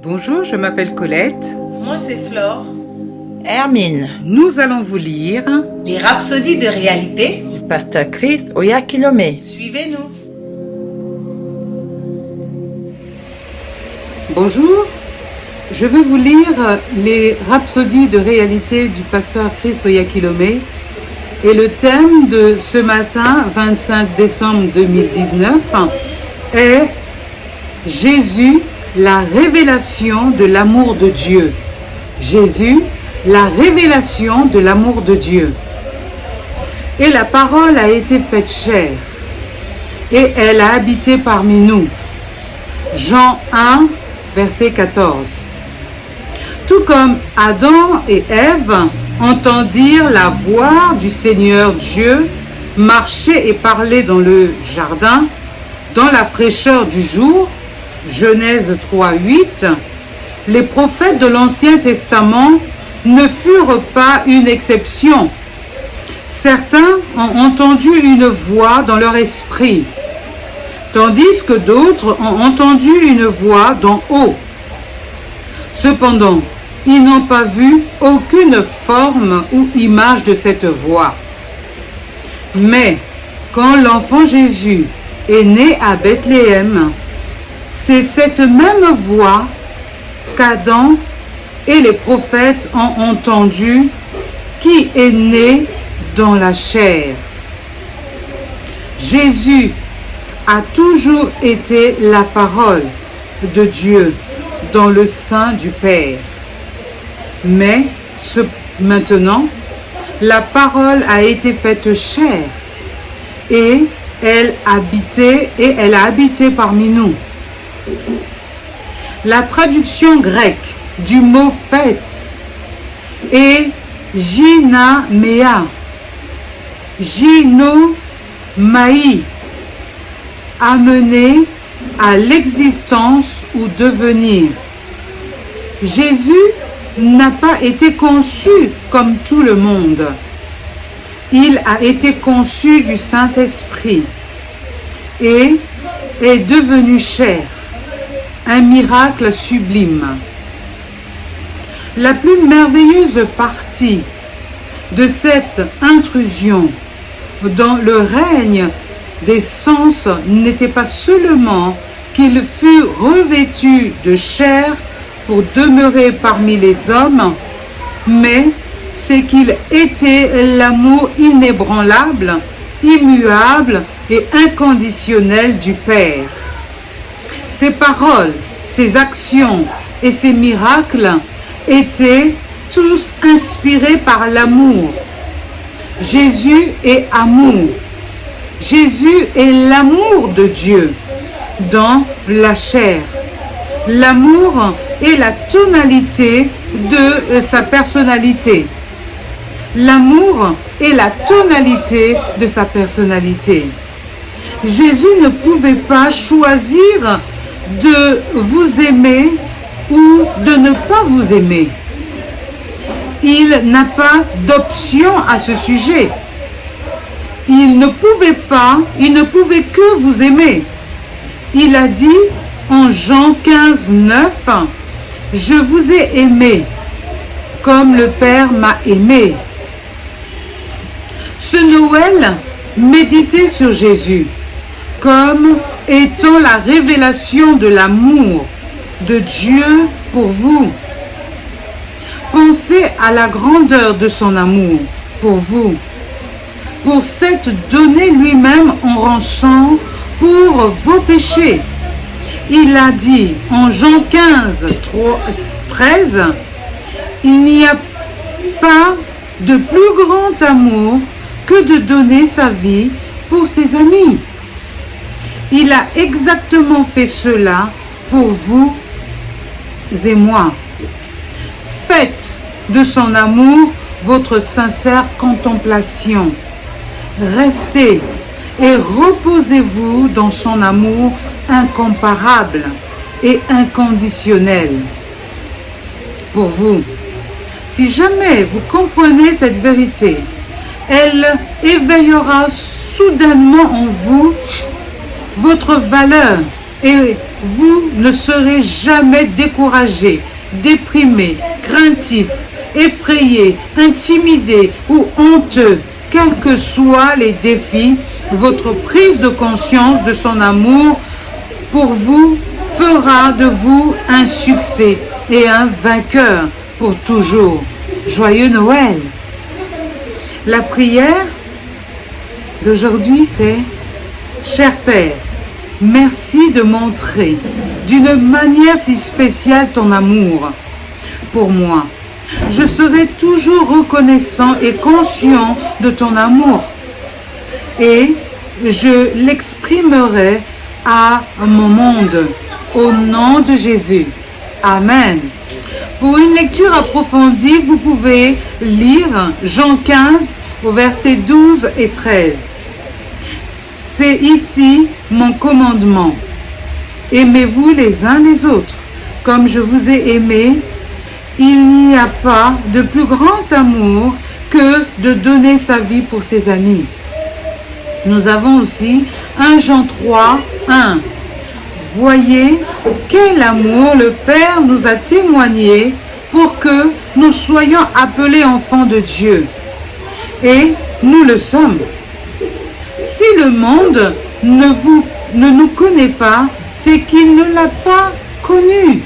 Bonjour, je m'appelle Colette. Moi, c'est Flore. Hermine, Nous allons vous lire Les rhapsodies de réalité. du pasteur Chris Oyakilome. Suivez-nous. Bonjour, je vais vous lire les rhapsodies de réalité du pasteur Chris Oyakilome. Et le thème de ce matin, 25 décembre 2019, est Jésus, la révélation de l'amour de Dieu. Jésus, la révélation de l'amour de Dieu. Et la parole a été faite chair, et elle a habité parmi nous. Jean 1, verset 14. Tout comme Adam et Ève entendirent la voix du Seigneur Dieu marcher et parler dans le jardin, dans la fraîcheur du jour, Genèse 3, 8, les prophètes de l'Ancien Testament ne furent pas une exception. Certains ont entendu une voix dans leur esprit, tandis que d'autres ont entendu une voix d'en haut. Cependant, ils n'ont pas vu aucune forme ou image de cette voix. Mais quand l'enfant Jésus est né à Bethléem, c'est cette même voix qu'Adam et les prophètes ont entendue qui est né dans la chair. Jésus a toujours été la parole de Dieu dans le sein du Père. Mais maintenant, la parole a été faite chair et elle a habité parmi nous. La traduction grecque du mot fait est gynamea, gynomai, amener à l'existence ou devenir. Jésus n'a pas été conçu comme tout le monde. Il a été conçu du Saint-Esprit et est devenu chair, un miracle sublime. La plus merveilleuse partie de cette intrusion dans le règne des sens n'était pas seulement qu'il fut revêtu de chair pour demeurer parmi les hommes, mais c'est qu'il était l'amour inébranlable, immuable et inconditionnel du Père. Ses paroles, ses actions et ses miracles étaient tous inspirés par l'amour. Jésus est amour. Jésus est l'amour de Dieu dans la chair. L'amour est la tonalité de sa personnalité. L'amour est la tonalité de sa personnalité. Jésus ne pouvait pas choisir de vous aimer ou de ne pas vous aimer. Il n'a pas d'option à ce sujet. Il ne pouvait que vous aimer. Il a dit en Jean 15, 9, « Je vous ai aimé comme le Père m'a aimé. » Ce Noël, méditez sur Jésus comme étant la révélation de l'amour de Dieu pour vous. Pensez à la grandeur de son amour pour vous, pour s'être donné lui-même en rançon pour vos péchés. Il a dit en Jean 15, 13, « Il n'y a pas de plus grand amour que de donner sa vie pour ses amis. » Il a exactement fait cela pour vous et moi. Faites de son amour votre sincère contemplation. Restez et reposez-vous dans son amour incomparable et inconditionnel pour vous. Si jamais vous comprenez cette vérité, elle éveillera soudainement en vous votre valeur et vous ne serez jamais découragé, déprimé, craintif, effrayé, intimidé ou honteux. Quels que soient les défis, votre prise de conscience de son amour pour vous fera de vous un succès et un vainqueur pour toujours. Joyeux Noël! La prière d'aujourd'hui, c'est « Cher Père, merci de montrer d'une manière si spéciale ton amour pour moi. Je serai toujours reconnaissant et conscient de ton amour et je l'exprimerai à mon monde. Au nom de Jésus. Amen. Pour une lecture approfondie, vous pouvez lire Jean 15 au verset 12 et 13. C'est ici mon commandement. Aimez-vous les uns les autres, comme je vous ai aimé. Il n'y a pas de plus grand amour que de donner sa vie pour ses amis. Nous avons aussi 1 Jean 3, 1. Voyez quel amour le Père nous a témoigné pour que nous soyons appelés enfants de Dieu. Et nous le sommes. Si le monde ne nous connaît pas, c'est qu'il ne l'a pas connu.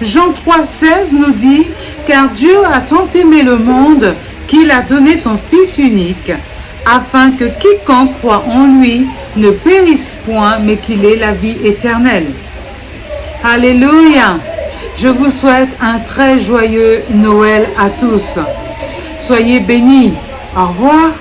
Jean 3,16 nous dit « Car Dieu a tant aimé le monde qu'il a donné son Fils unique, afin que quiconque croit en lui ne périsse point, mais qu'il ait la vie éternelle. » Alléluia! Je vous souhaite un très joyeux Noël à tous. Soyez bénis. Au revoir.